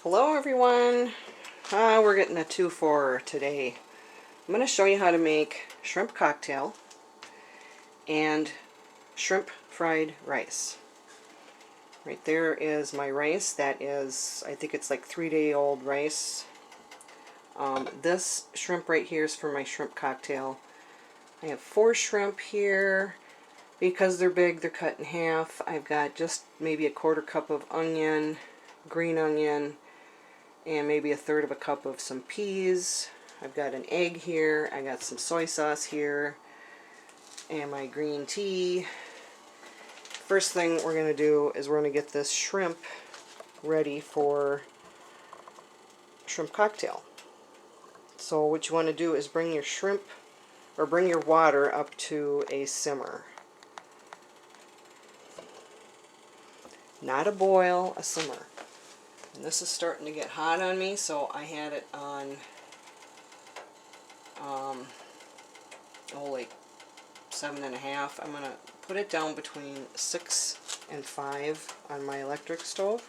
Hello everyone. We're getting a 2 for today. I'm going to show you how to make shrimp cocktail and shrimp fried rice. Right there is my rice. That is, I think it's like 3-day-old rice. This shrimp right here is for my shrimp cocktail. I have 4 shrimp here. Because they're big, they're cut in half. I've got just maybe a 1/4 cup of onion, green onion, and maybe 1/3 cup of some peas. I've got an egg here, I got some soy sauce here, and my green tea. First thing we're going to do is we're going to get this shrimp ready for shrimp cocktail. So what you want to do is bring your shrimp, or bring your water up to a simmer. Not a boil, a simmer. And this is starting to get hot on me, so I had it on like 7.5. I'm going to put it down between 6 and 5 on my electric stove.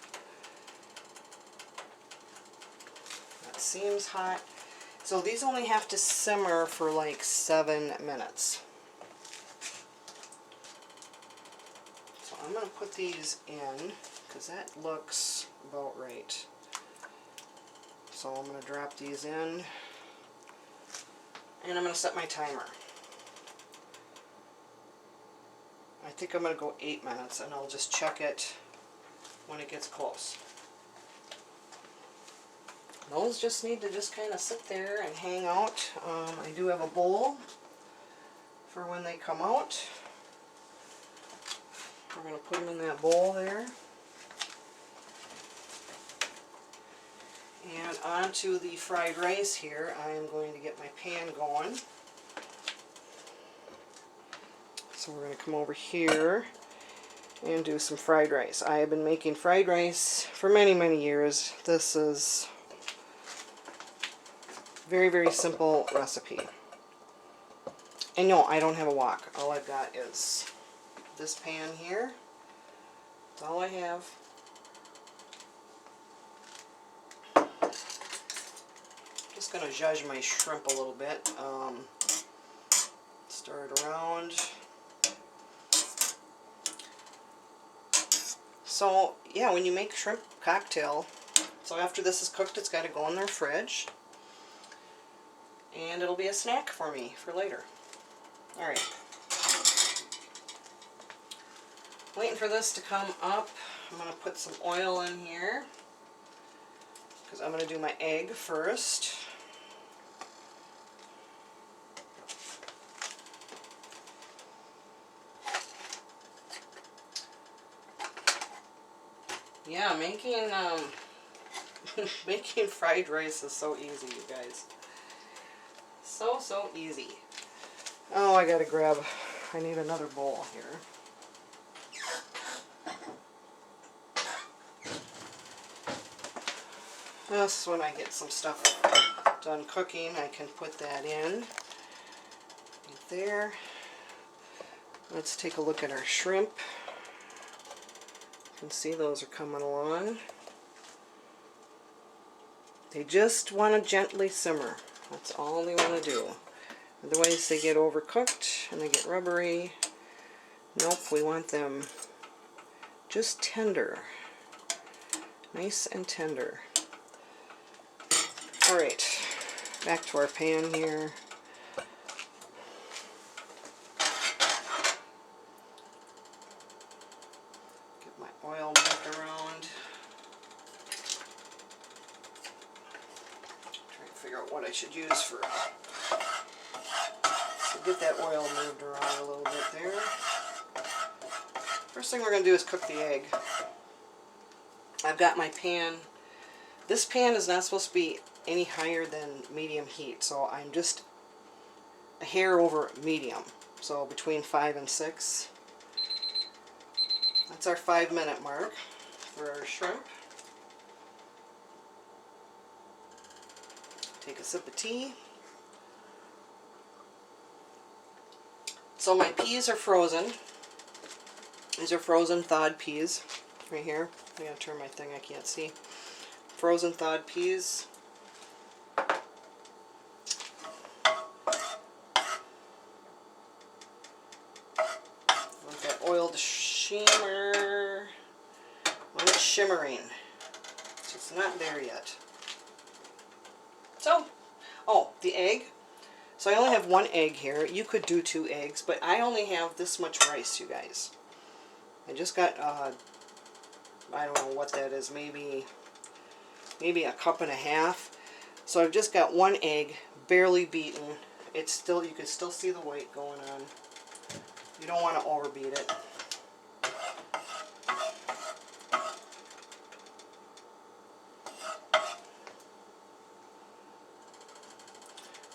That seems hot. So these only have to simmer for like 7 minutes. So I'm going to put these in because that looks about right. So I'm going to drop these in and I'm going to set my timer. I think I'm going to go 8 minutes and I'll just check it when it gets close. Those just need to just kind of sit there and hang out. I do have a bowl for when they come out. We're going to put them in that bowl there. And onto the fried rice here, I am going to get my pan going. So we're going to come over here and do some fried rice. I have been making fried rice for many, many years. This is a very, very simple recipe. And no, I don't have a wok. All I've got is this pan here. That's all I have. Just going to zhuzh my shrimp a little bit. Stir it around. So yeah, when you make shrimp cocktail, so after this is cooked, it's got to go in their fridge. And it'll be a snack for me for later. Alright. Waiting for this to come up. I'm going to put some oil in here. Because I'm going to do my egg first. Yeah, making making fried rice is so easy, you guys. So easy. Oh, I need another bowl here. This, when I get some stuff done cooking, I can put that in. Right there. Let's take a look at our shrimp. You can see those are coming along. They just want to gently simmer. That's all they want to do. Otherwise they get overcooked and they get rubbery. Nope, we want them just tender. Nice and tender. Alright, back to our pan here. Get my oil moved around. Try and figure out what I should use for. So get that oil moved around a little bit there. First thing we're going to do is cook the egg. I've got my pan. This pan is not supposed to be any higher than medium heat, so I'm just a hair over medium. So between 5 and 6. That's our 5-minute mark for our shrimp. Take a sip of tea. So my peas are frozen. These are frozen thawed peas right here. I'm going to turn my thing, I can't see. frozen thawed peas. Want that oil to shimmer. Want it shimmering. So it's not there yet. So, oh, the egg. So I only have 1 egg here. You could do 2 eggs, but I only have this much rice, you guys. I just got, I don't know what that is, maybe a cup and a half. So I've just got 1 egg, barely beaten. It's still, you can still see the white going on. You don't want to overbeat it.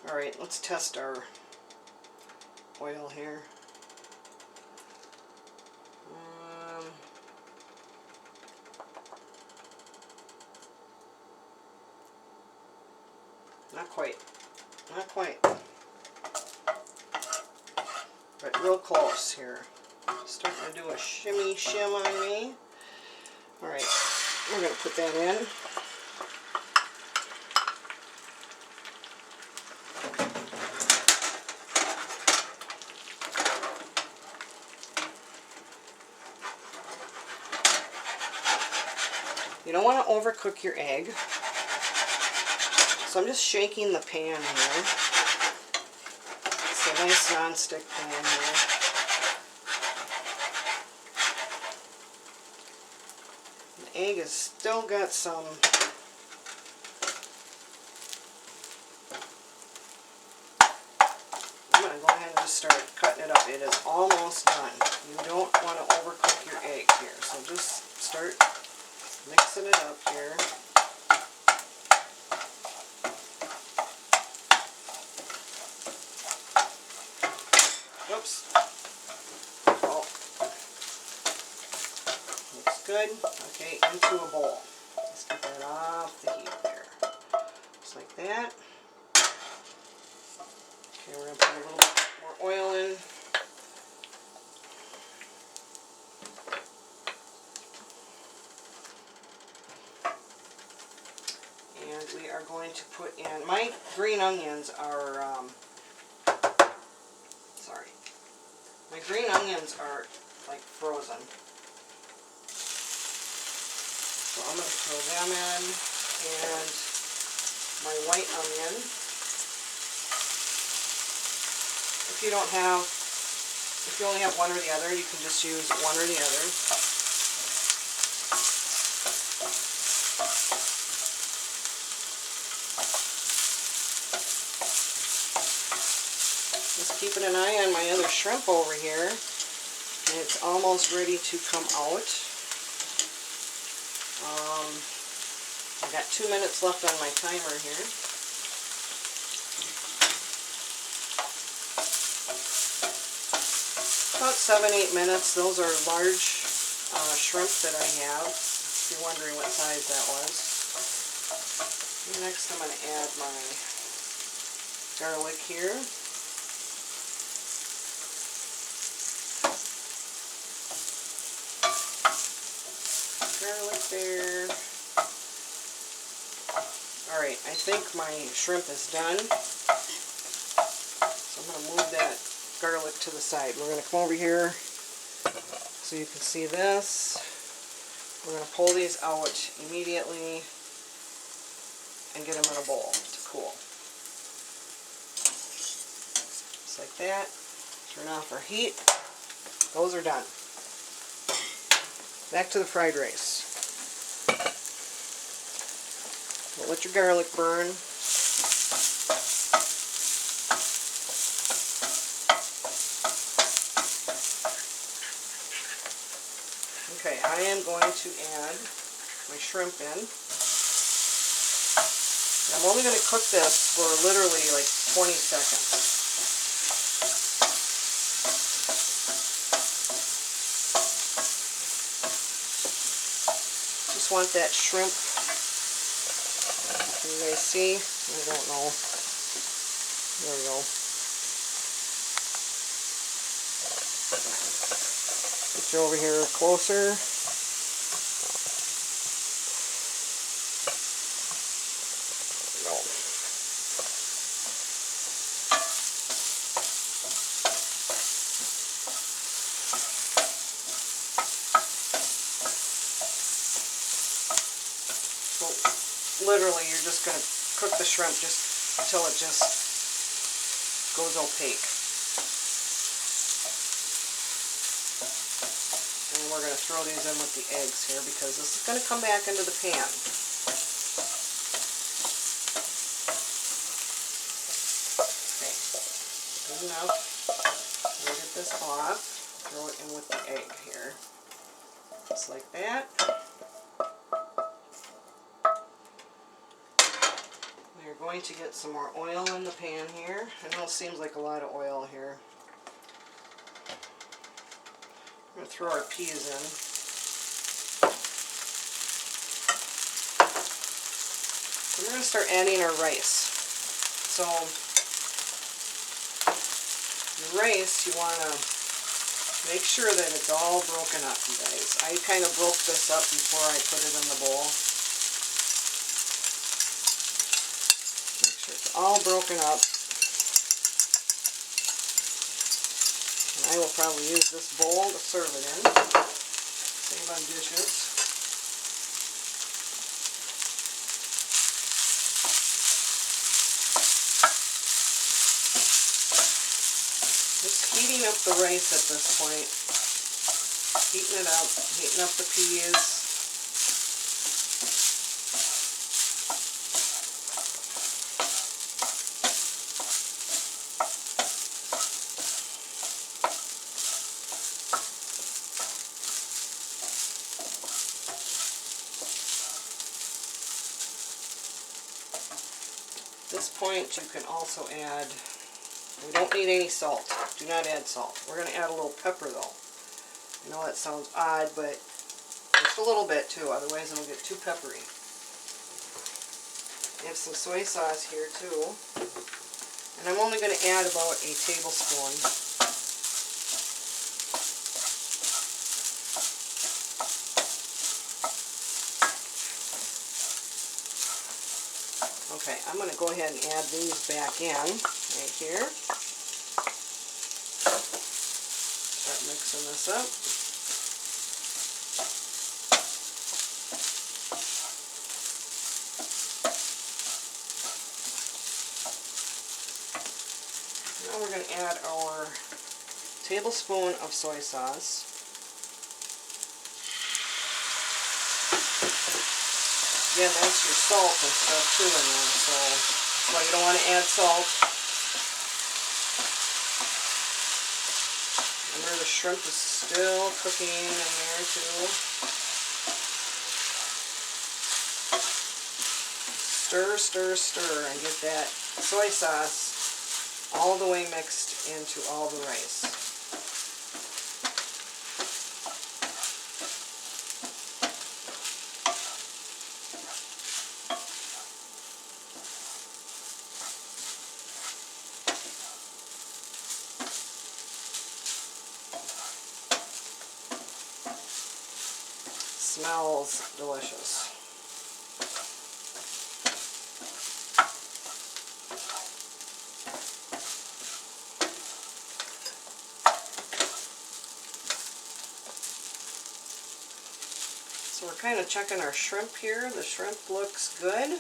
Alright, let's test our oil here. Not quite. Not quite. But real close here. Starting to do a shimmy shim on me. Alright, we're going to put that in. You don't want to overcook your egg. So I'm just shaking the pan here. It's a nice non-stick pan here. The egg has still got some I'm going to go ahead and just start cutting it up. It is almost done. You don't want to overcook your egg here. So just start mixing it up here. Oops. Oh. Looks good. Okay, into a bowl. Let's get that off the heat there. Just like that. Okay, we're going to put a little bit more oil in. And we are going to put in, my green onions are, my green onions are like frozen. So I'm going to throw them in, and my white onion. If you don't have, if you only have one or the other, you can just use one or the other. Just keeping an eye on my other shrimp over here, and it's almost ready to come out. I've got 2 minutes left on my timer here. About 7-8 minutes. Those are large shrimp that I have, if you're wondering what size that was. Next I'm going to add my garlic here. Garlic there. Alright, I think my shrimp is done. So I'm going to move that garlic to the side. We're going to come over here so you can see this. We're going to pull these out immediately and get them in a bowl to cool. Just like that. Turn off our heat. Those are done. Back to the fried rice. Don't let your garlic burn. Okay, I am going to add my shrimp in. And I'm only going to cook this for literally like 20 seconds. Just want that shrimp. Can you guys see? I don't know. There we go. Get you over here closer. literally, you're just going to cook the shrimp just until it just goes opaque. And we're going to throw these in with the eggs here because this is going to come back into the pan. Okay, good enough. We'll get this off. Throw it in with the egg here. Just like that. We're going to get some more oil in the pan here. I know it seems like a lot of oil here. I'm going to throw our peas in. And we're going to start adding our rice. So, the rice, you want to make sure that it's all broken up, you guys. I kind of broke this up before I put it in the bowl. Make sure it's all broken up. And I will probably use this bowl to serve it in. Save on dishes. Just heating up the rice at this point. Heating it up, heating up the peas. At this point, you can also add, we don't need any salt. Do not add salt. We're going to add a little pepper though. I know that sounds odd, but just a little bit too, otherwise it'll get too peppery. I have some soy sauce here too. And I'm only going to add about a tablespoon. Okay, I'm going to go ahead and add these back in, right here. Start mixing this up. Now we're going to add our tablespoon of soy sauce. Again, that's your salt and stuff too in there, so that's why you don't want to add salt. Remember, the shrimp is still cooking in there too. Stir, stir, stir, and get that soy sauce all the way mixed into all the rice. Smells delicious. So we're kind of checking our shrimp here. The shrimp looks good.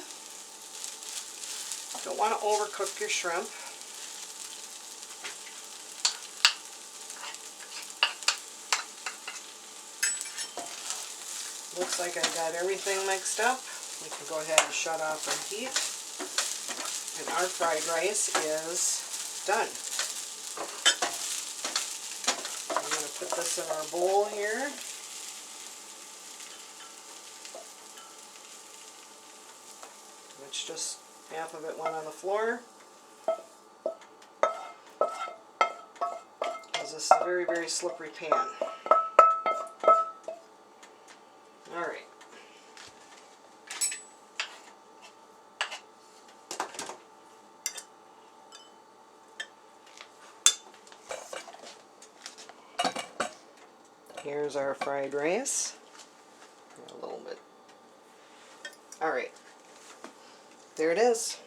Don't want to overcook your shrimp. Looks like I got everything mixed up. We can go ahead and shut off our heat. And our fried rice is done. I'm going to put this in our bowl here. Which just half of it went on the floor. Because this is a very, very slippery pan. Alright. Here's our fried rice. A little bit. Alright. There it is.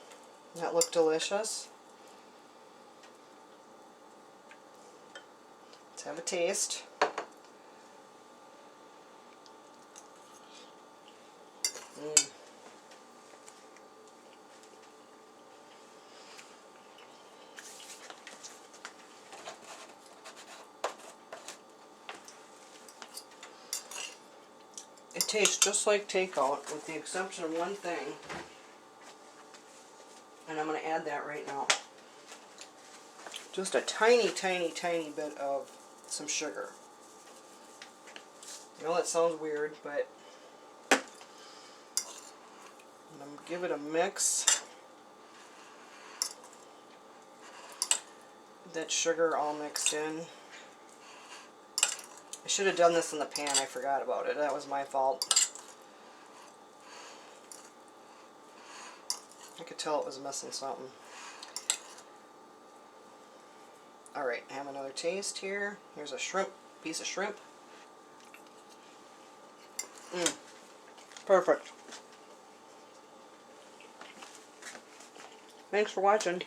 That looked delicious. Let's have a taste. It tastes just like takeout with the exception of one thing. And I'm going to add that right now. Just a tiny, tiny, tiny bit of some sugar. I know that sounds weird, but I'm going to give it a mix. That sugar all mixed in. I should have done this in the pan. I forgot about it. That was my fault. I could tell it was missing something. Alright, have another taste here. Here's a shrimp, piece of shrimp. Perfect. Thanks for watching.